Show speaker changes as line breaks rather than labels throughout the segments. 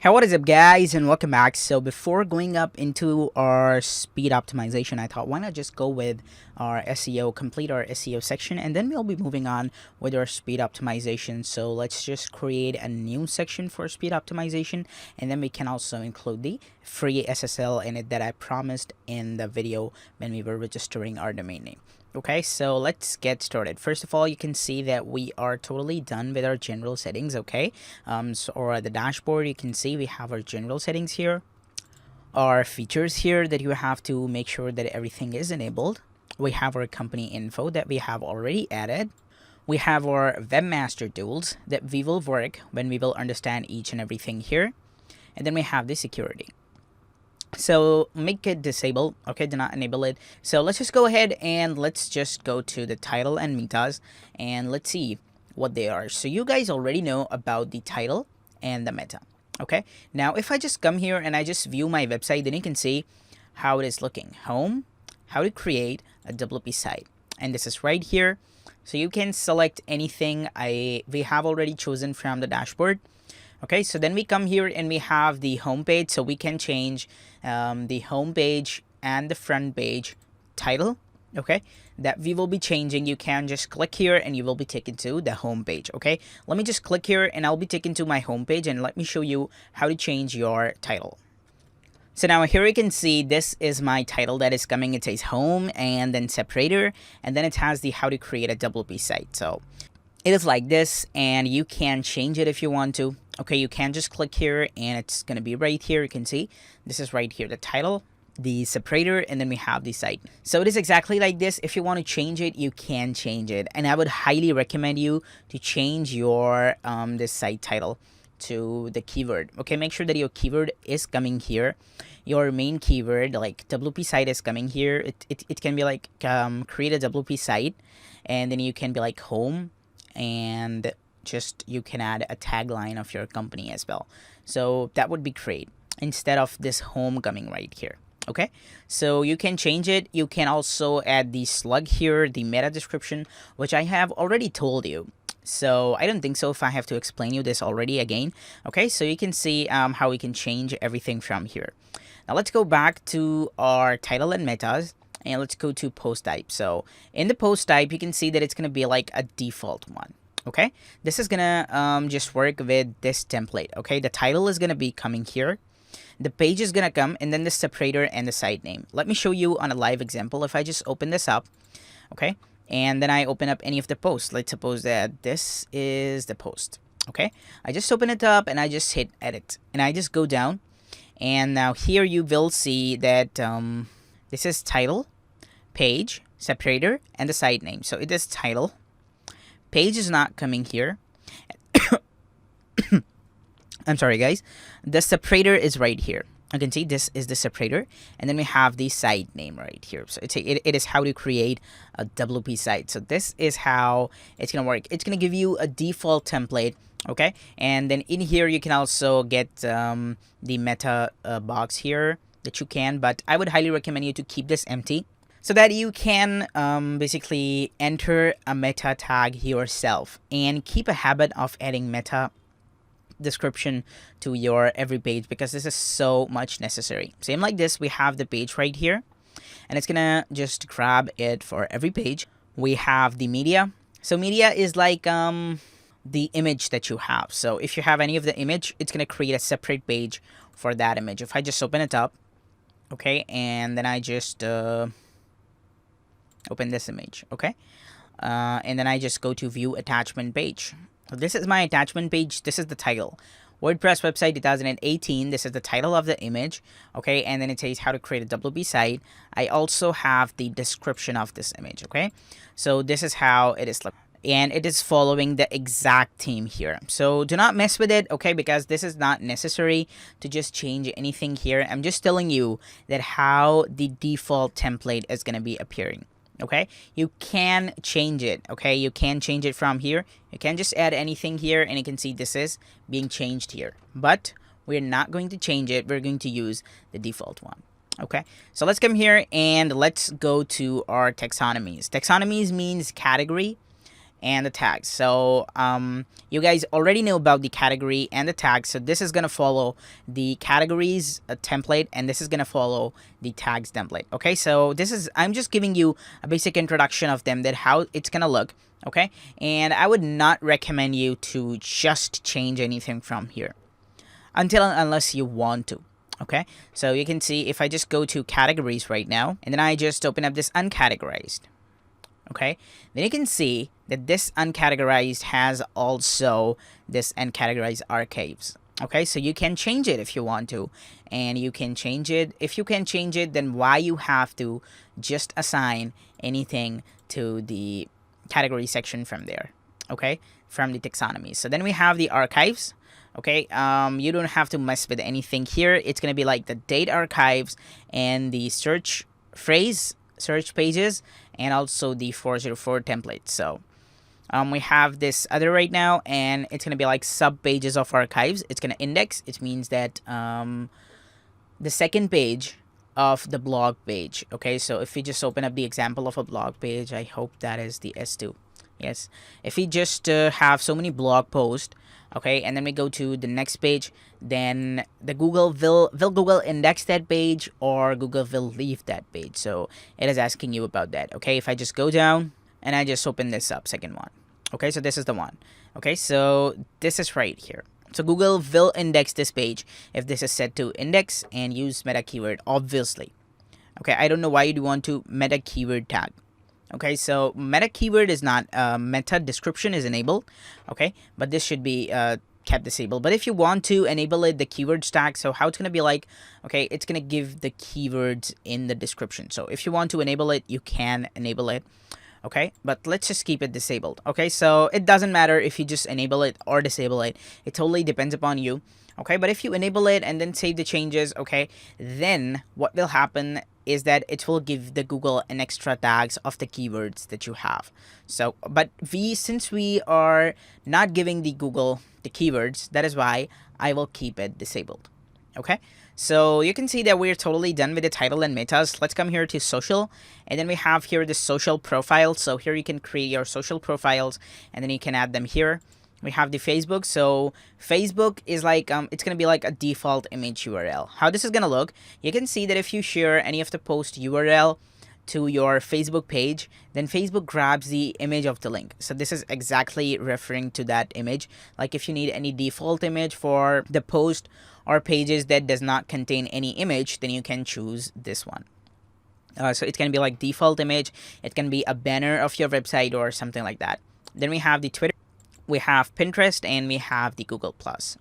Hey, what is up, guys, and welcome back. So before going up into our speed optimization, I thought, why not just go with our SEO, complete our SEO section, and then we'll be moving on with our speed optimization. So let's just create a new section for speed optimization, and then we can also include the free SSL in it that I promised in the video when we were registering our domain name. Okay, so let's get started. First of all, you can see that we are totally done with our general settings. Okay, or at the dashboard, you can see we have our general settings here, our features here that you have to make sure that everything is enabled. We have our company info that we have already added. We have our webmaster tools that we will work when we will understand each and everything here, and then we have the security. So make it disabled. Okay, do not enable it. So let's just go ahead and let's just go to the title and metas, and let's see what they are. So you guys already know about the title and the meta. Okay, now if I just come here and I just view my website, then you can see how it is looking. Home, how to create a WP site, and this is right here. So you can select anything we have already chosen from the dashboard. Okay, so then we come here and we have the home page, so we can change the home page and the front page title. Okay, that we will be changing. You can just click here and you will be taken to the home page. Okay, let me just click here and I'll be taken to my home page, and let me show you how to change your title. So now here you can see this is my title that is coming. It says home and then separator, and then it has the how to create a WP site. So it is like this, and you can change it if you want to. Okay, you can just click here and it's going to be right here. You can see this is right here, the title, the separator, and then we have the site. So it is exactly like this. If you want to change it, you can change it, and I would highly recommend you to change your this site title to the keyword. Okay, make sure that your keyword is coming here. Your main keyword like WP site is coming here. It can be like create a WP site, and then you can be like home, and just you can add a tagline of your company as well. So that would be great instead of this home coming right here. Okay, so you can change it. You can also add the slug here, the meta description, which I have already told you. So I don't think so if I have to explain you this already again. Okay, so you can see how we can change everything from here. Now let's go back to our title and metas, and let's go to post type. So in the post type, you can see that it's going to be like a default one. Okay, this is gonna just work with this template. Okay, the title is gonna be coming here, the page is gonna come, and then the separator and the site name. Let me show you on a live example. If I just open this up, okay, and then I open up any of the posts. Let's suppose that this is the post. Okay, I just open it up and I just hit edit, and I just go down, and now here you will see that this is title, page, separator, and the site name. So it is title. Page is not coming here. I'm sorry, guys. The separator is right here. You can see this is the separator, and then we have the site name right here. So it is how to create a WP site. So this is how it's gonna work. It's gonna give you a default template. Okay, and then in here you can also get the meta box here that you can, but I would highly recommend you to keep this empty, so that you can basically enter a meta tag yourself and keep a habit of adding meta description to your every page, because this is so much necessary. Same like this, we have the page right here, and it's gonna just grab it for every page. We have the media. So media is like the image that you have. So if you have any of the image, it's gonna create a separate page for that image. If I just open it up, okay, and then I just open this image, okay, and then I just go to view attachment page. So this is my attachment page. This is the title, WordPress website 2018. This is the title of the image, okay, and then it says how to create a WP site. I also have the description of this image. Okay, so this is how it is, and it is following the exact theme here. So do not mess with it, okay, because this is not necessary to just change anything here. I'm just telling you that how the default template is going to be appearing. Okay, you can change it. Okay, you can change it from here. You can just add anything here, and you can see this is being changed here, but we're not going to change it. We're going to use the default one. Okay, so let's come here and let's go to our taxonomies. Taxonomies means category, and the tags. So you guys already know about the category and the tags. So this is gonna follow the categories template, and this is gonna follow the tags template. Okay, so this is, I'm just giving you a basic introduction of them, that how it's gonna look. Okay, and I would not recommend you to just change anything from here unless you want to. Okay, so you can see if I just go to categories right now, and then I just open up this uncategorized. Okay, then you can see that this uncategorized has also this uncategorized archives. Okay, so you can change it if you want to, and you can change it. If you can change it, then why you have to just assign anything to the category section from there? Okay, from the taxonomy. So then we have the archives. Okay, you don't have to mess with anything here. It's gonna be like the date archives and the search phrase search pages, and also the 404 template. So we have this other right now, and it's gonna be like sub pages of archives. It's gonna index. It means that the second page of the blog page. Okay, so if we just open up the example of a blog page, I hope that is the S2. Yes, if we just have so many blog posts, okay, and then we go to the next page, then the Google will Google index that page, or Google will leave that page. So it is asking you about that. Okay, if I just go down and I just open this up, second one. Okay, so this is the one. Okay, so this is right here. So Google will index this page if this is set to index and use meta keyword, obviously. Okay, I don't know why you want to meta keyword tag. Okay, so meta keyword is not, meta description is enabled. Okay, but this should be kept disabled. But if you want to enable it, the keyword stack, so how it's gonna be like, okay, it's gonna give the keywords in the description. So if you want to enable it, you can enable it. Okay, but let's just keep it disabled. Okay, so it doesn't matter if you just enable it or disable it. It totally depends upon you. Okay, but if you enable it and then save the changes, okay, then what will happen is that it will give the Google an extra tags of the keywords that you have. So, but since we are not giving the Google the keywords, that is why I will keep it disabled. Okay, so you can see that we're totally done with the title and metas. Let's come here to social, and then we have here the social profile. So here you can create your social profiles, and then you can add them here. We have the Facebook. So Facebook is like, it's going to be like a default image URL. How this is going to look, you can see that if you share any of the post URL to your Facebook page, then Facebook grabs the image of the link. So this is exactly referring to that image. Like if you need any default image for the post or pages that does not contain any image, then you can choose this one. So it can be like default image. It can be a banner of your website or something like that. Then we have the Twitter. We have Pinterest, and we have the Google+. So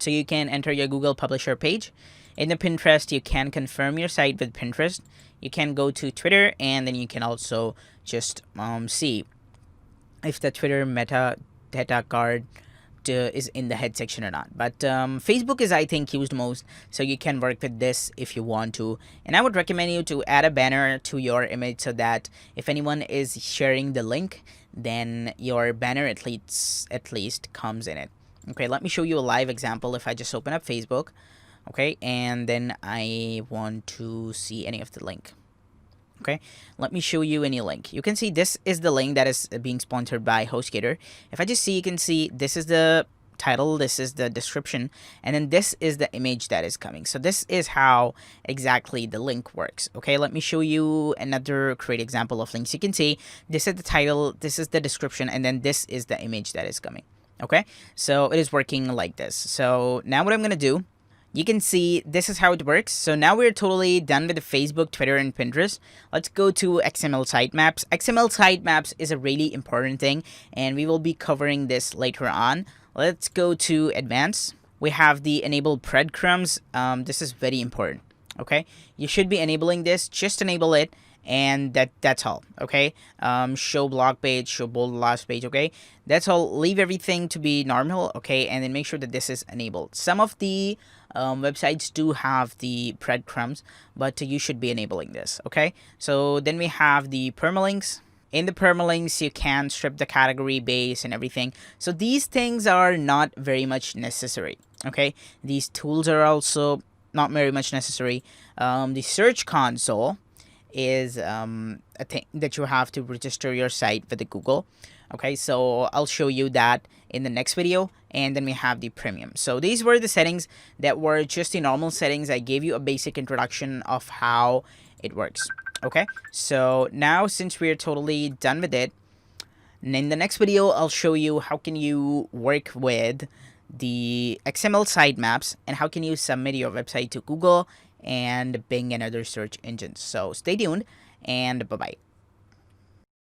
you can enter your Google Publisher page. In the Pinterest, you can confirm your site with Pinterest. You can go to Twitter, and then you can also just see if the Twitter meta data card is in the head section or not. But Facebook is, I think, used most, so you can work with this if you want to. And I would recommend you to add a banner to your image so that if anyone is sharing the link, then your banner at least comes in it. Okay, let me show you a live example. If I just open up Facebook, okay, and then I want to see any of the link. Okay, let me show you any link. You can see this is the link that is being sponsored by HostGator. If I just see, you can see this is the title, this is the description, and then this is the image that is coming. So this is how exactly the link works. Okay, let me show you another great example of links. You can see this is the title, this is the description, and then this is the image that is coming. Okay, so it is working like this. So now what I'm gonna do, you can see this is how it works. So now we're totally done with the Facebook, Twitter, and Pinterest. Let's go to XML sitemaps. XML sitemaps is a really important thing, and we will be covering this later on. Let's go to advanced. We have the enabled breadcrumbs. This is very important. Okay, you should be enabling this. Just enable it, and that's all. Okay, show blog page, show bold last page. Okay, that's all. Leave everything to be normal. Okay, and then make sure that this is enabled. Some of the websites do have the breadcrumbs, but you should be enabling this. Okay, so then we have the permalinks. In the permalinks, you can strip the category base and everything. So these things are not very much necessary. Okay, these tools are also not very much necessary. The search console is a thing that you have to register your site with the Google. Okay, so I'll show you that in the next video. And then we have the premium. So these were the settings that were just the normal settings. I gave you a basic introduction of how it works. Okay, so now since we're totally done with it, in the next video I'll show you how can you work with the XML sitemaps and how can you submit your website to Google and Bing and other search engines. So stay tuned, and bye bye.